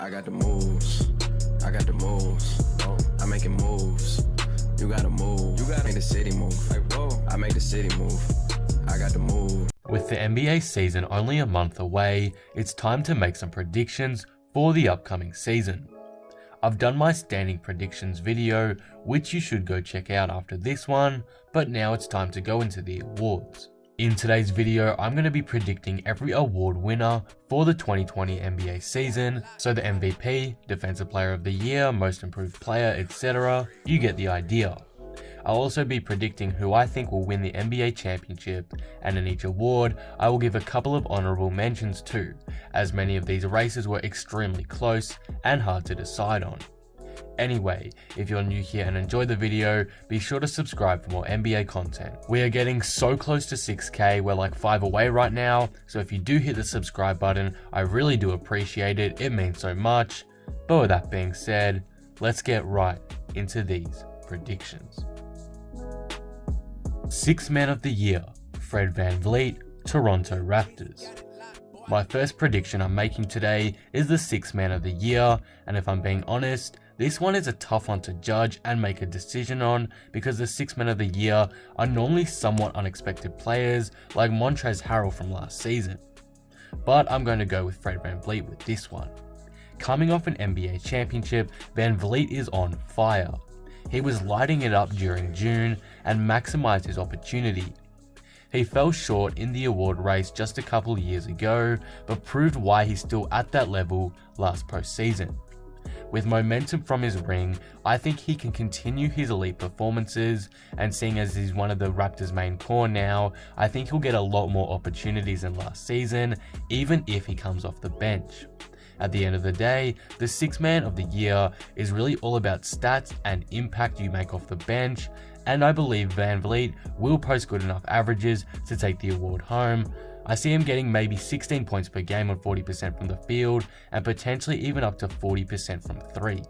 I got the moves. I got the moves. I'm making moves. You gotta move. You gotta make the city move. Like, whoa. I make the city move. I got the move. With the NBA season only a month away, it's time to make some predictions for the upcoming season. I've done my standing predictions video, which you should go check out after this one, but now it's time to go into the awards. In today's video, I'm going to be predicting every award winner for the 2020 NBA season, so the MVP, Defensive Player of the Year, Most Improved Player, etc. You get the idea. I'll also be predicting who I think will win the NBA championship, and in each award, I will give a couple of honorable mentions too, as many of these races were extremely close and hard to decide on. Anyway, if you're new here and enjoy the video, be sure to subscribe for more NBA content. We are getting so close to 6k, we're like 5 away right now, so if you do hit the subscribe button, I really do appreciate it, it means so much. But with that being said, let's get right into these predictions. Sixth Man of the Year, Fred VanVleet, Toronto Raptors. My first prediction I'm making today is the Sixth Man of the Year, and if I'm being honest, this one is a tough one to judge and make a decision on because the Sixth Man of the Year are normally somewhat unexpected players like Montrezl Harrell from last season. But I'm going to go with Fred VanVleet with this one. Coming off an NBA championship, VanVleet is on fire. He was lighting it up during June and maximized his opportunity. He fell short in the award race just a couple years ago, but proved why he's still at that level last postseason. With momentum from his ring, I think he can continue his elite performances, and seeing as he's one of the Raptors' main core now, I think he'll get a lot more opportunities than last season, even if he comes off the bench. At the end of the day, the Sixth Man of the Year is really all about stats and impact you make off the bench, and I believe VanVleet will post good enough averages to take the award home. I see him getting maybe 16 points per game on 40% from the field, and potentially even up to 40% from 3.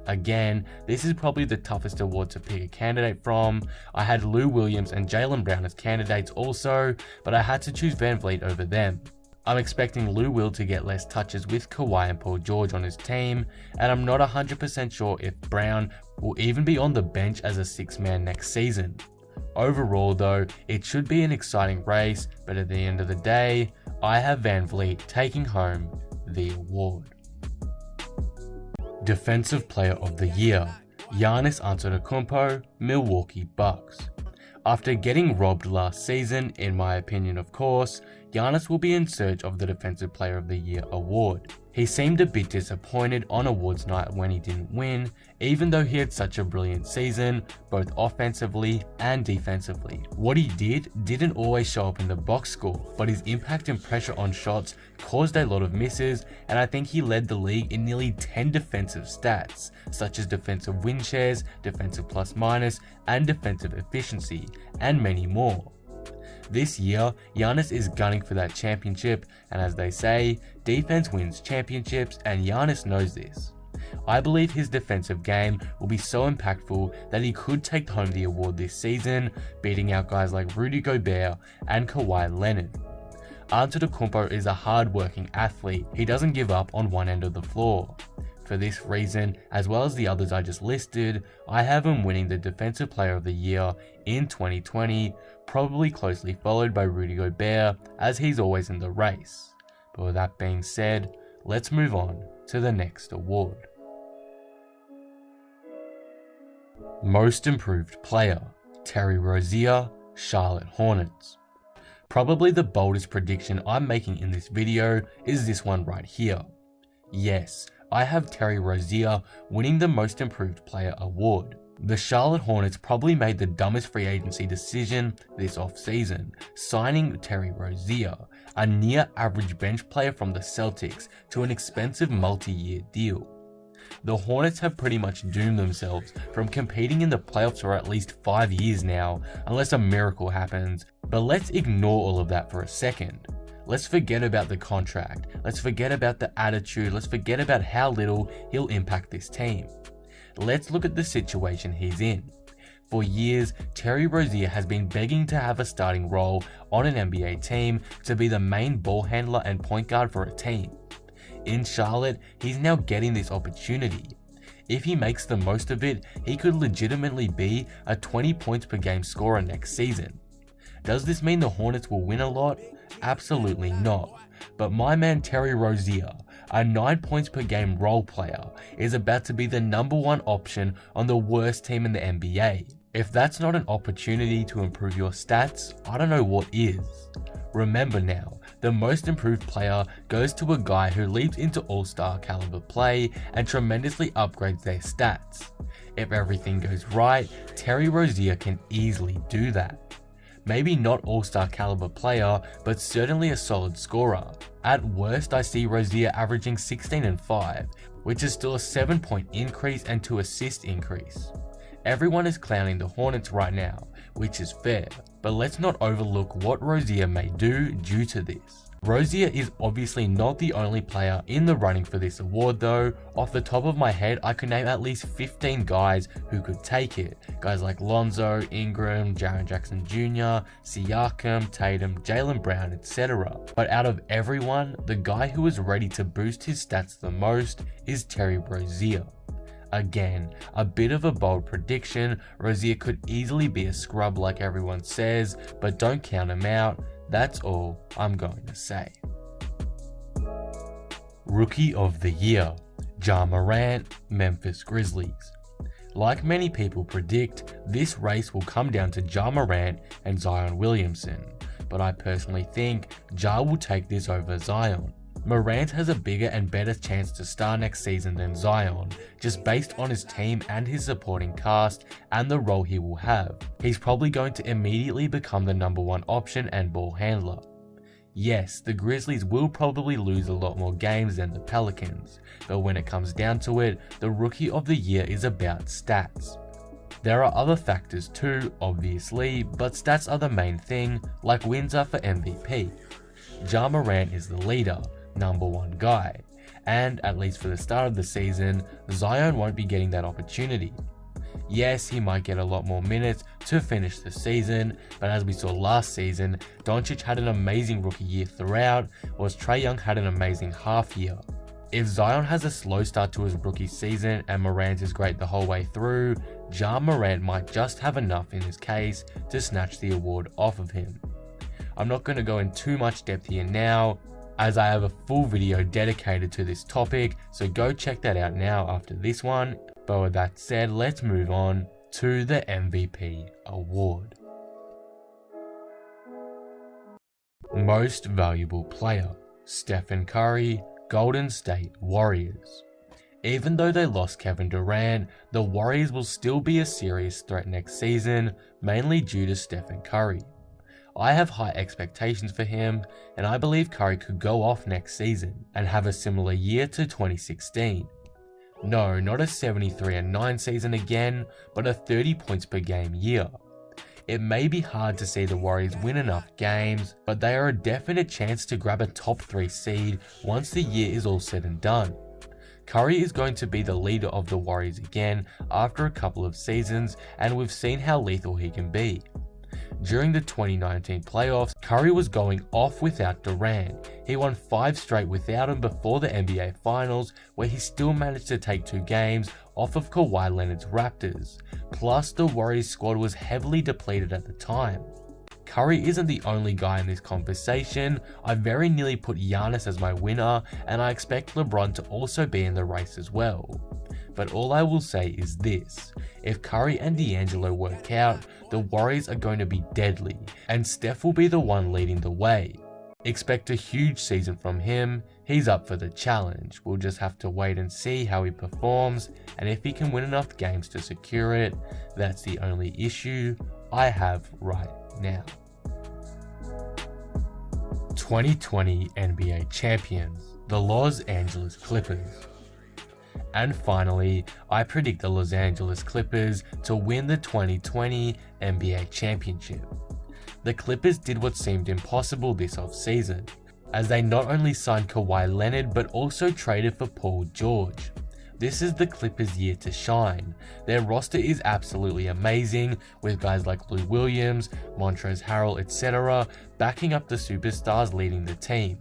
Again, this is probably the toughest award to pick a candidate from. I had Lou Williams and Jaylen Brown as candidates also, but I had to choose VanVleet over them. I'm expecting Lou Will to get less touches with Kawhi and Paul George on his team, and I'm not 100% sure if Brown will even be on the bench as a sixth man next season. Overall though, it should be an exciting race, but at the end of the day, I have VanVleet taking home the award. Defensive Player of the Year, Giannis Antetokounmpo, Milwaukee Bucks. After getting robbed last season, in my opinion of course, Giannis will be in search of the Defensive Player of the Year award. He seemed a bit disappointed on awards night when he didn't win, even though he had such a brilliant season, both offensively and defensively. What he didn't always show up in the box score, but his impact and pressure on shots caused a lot of misses, and I think he led the league in nearly 10 defensive stats, such as defensive win shares, defensive plus minus, and defensive efficiency, and many more. This year, Giannis is gunning for that championship, and as they say, defense wins championships, and Giannis knows this. I believe his defensive game will be so impactful that he could take home the award this season, beating out guys like Rudy Gobert and Kawhi Leonard. Antetokounmpo is a hard-working athlete. He doesn't give up on one end of the floor. For this reason, as well as the others I just listed, I have him winning the Defensive Player of the Year in 2020, probably closely followed by Rudy Gobert, as he's always in the race. But with that being said, let's move on to the next award. Most Improved Player, Terry Rozier, Charlotte Hornets. Probably the boldest prediction I'm making in this video is this one right here. Yes, I have Terry Rozier winning the Most Improved Player award. The Charlotte Hornets probably made the dumbest free agency decision this offseason, signing Terry Rozier, a near-average bench player from the Celtics, to an expensive multi-year deal. The Hornets have pretty much doomed themselves from competing in the playoffs for at least 5 years now, unless a miracle happens, but let's ignore all of that for a second. Let's forget about the contract, let's forget about the attitude, let's forget about how little he'll impact this team. Let's look at the situation he's in. For years, Terry Rozier has been begging to have a starting role on an NBA team to be the main ball handler and point guard for a team. In Charlotte, he's now getting this opportunity. If he makes the most of it, he could legitimately be a 20 points per game scorer next season. Does this mean the Hornets will win a lot? Absolutely not. But my man Terry Rozier, a 9 points per game role player, is about to be the #1 option on the worst team in the NBA. If that's not an opportunity to improve your stats, I don't know what is. Remember now, the most improved player goes to a guy who leaps into all-star caliber play and tremendously upgrades their stats. If everything goes right, Terry Rozier can easily do that. Maybe not all-star caliber player, but certainly a solid scorer. At worst, I see Rozier averaging 16 and 5, which is still a 7-point increase and 2 assist increase. Everyone is clowning the Hornets right now, which is fair, but let's not overlook what Rozier may do due to this. Rozier is obviously not the only player in the running for this award though. Off the top of my head, I could name at least 15 guys who could take it. Guys like Lonzo, Ingram, Jaren Jackson Jr., Siakam, Tatum, Jaylen Brown, etc. But out of everyone, the guy who is ready to boost his stats the most is Terry Rozier. Again, a bit of a bold prediction. Rozier could easily be a scrub like everyone says, but don't count him out. That's all I'm going to say. Rookie of the Year, Ja Morant, Memphis Grizzlies. Like many people predict, this race will come down to Ja Morant and Zion Williamson, but I personally think Ja will take this over Zion. Morant has a bigger and better chance to star next season than Zion, just based on his team and his supporting cast and the role he will have. He's probably going to immediately become the #1 option and ball handler. Yes, the Grizzlies will probably lose a lot more games than the Pelicans, but when it comes down to it, the Rookie of the Year is about stats. There are other factors too, obviously, but stats are the main thing, like wins are for MVP. Ja Morant is the leader, #1 guy, and at least for the start of the season, Zion won't be getting that opportunity. Yes, he might get a lot more minutes to finish the season, but as we saw last season, Doncic had an amazing rookie year throughout, whilst Trae Young had an amazing half year. If Zion has a slow start to his rookie season and Morant is great the whole way through, Ja Morant might just have enough in his case to snatch the award off of him. I'm not going to go in too much depth here now, as I have a full video dedicated to this topic, so go check that out now after this one. But with that said, let's move on to the MVP award. Most Valuable Player, Stephen Curry, Golden State Warriors. Even though they lost Kevin Durant, the Warriors will still be a serious threat next season, mainly due to Stephen Curry. I have high expectations for him, and I believe Curry could go off next season and have a similar year to 2016. No, not a 73-9 season again, but a 30 points per game year. It may be hard to see the Warriors win enough games, but they are a definite chance to grab a top 3 seed once the year is all said and done. Curry is going to be the leader of the Warriors again after a couple of seasons, and we've seen how lethal he can be. During the 2019 playoffs, Curry was going off without Durant. He won 5 straight without him before the NBA Finals, where he still managed to take 2 games off of Kawhi Leonard's Raptors. Plus, the Warriors squad was heavily depleted at the time. Curry isn't the only guy in this conversation. I very nearly put Giannis as my winner, and I expect LeBron to also be in the race as well. But all I will say is this: if Curry and D'Angelo work out, the Warriors are going to be deadly, and Steph will be the one leading the way. Expect a huge season from him. He's up for the challenge. We'll just have to wait and see how he performs, and if he can win enough games to secure it. That's the only issue I have right now. 2020 NBA Champions, the Los Angeles Clippers. And finally, I predict the Los Angeles Clippers to win the 2020 NBA Championship. The Clippers did what seemed impossible this offseason, as they not only signed Kawhi Leonard but also traded for Paul George. This is the Clippers' year to shine. Their roster is absolutely amazing, with guys like Lou Williams, Montrezl Harrell, etc. backing up the superstars leading the team.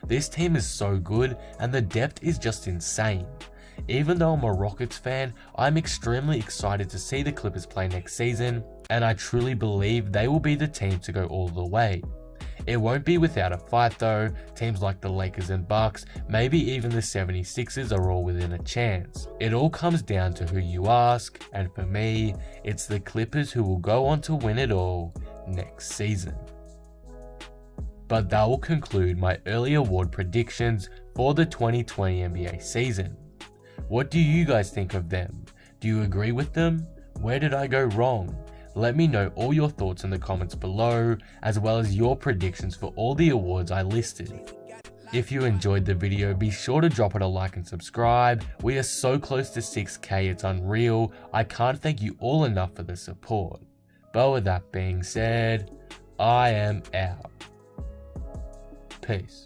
This team is so good and the depth is just insane. Even though I'm a Rockets fan, I'm extremely excited to see the Clippers play next season, and I truly believe they will be the team to go all the way. It won't be without a fight though. Teams like the Lakers and Bucks, maybe even the 76ers are all within a chance. It all comes down to who you ask, and for me, it's the Clippers who will go on to win it all next season. But that will conclude my early award predictions for the 2020 NBA season. What do you guys think of them? Do you agree with them? Where did I go wrong? Let me know all your thoughts in the comments below, as well as your predictions for all the awards I listed. If you enjoyed the video, be sure to drop it a like and subscribe. We are so close to 6K, it's unreal. I can't thank you all enough for the support. But with that being said, I am out. Peace.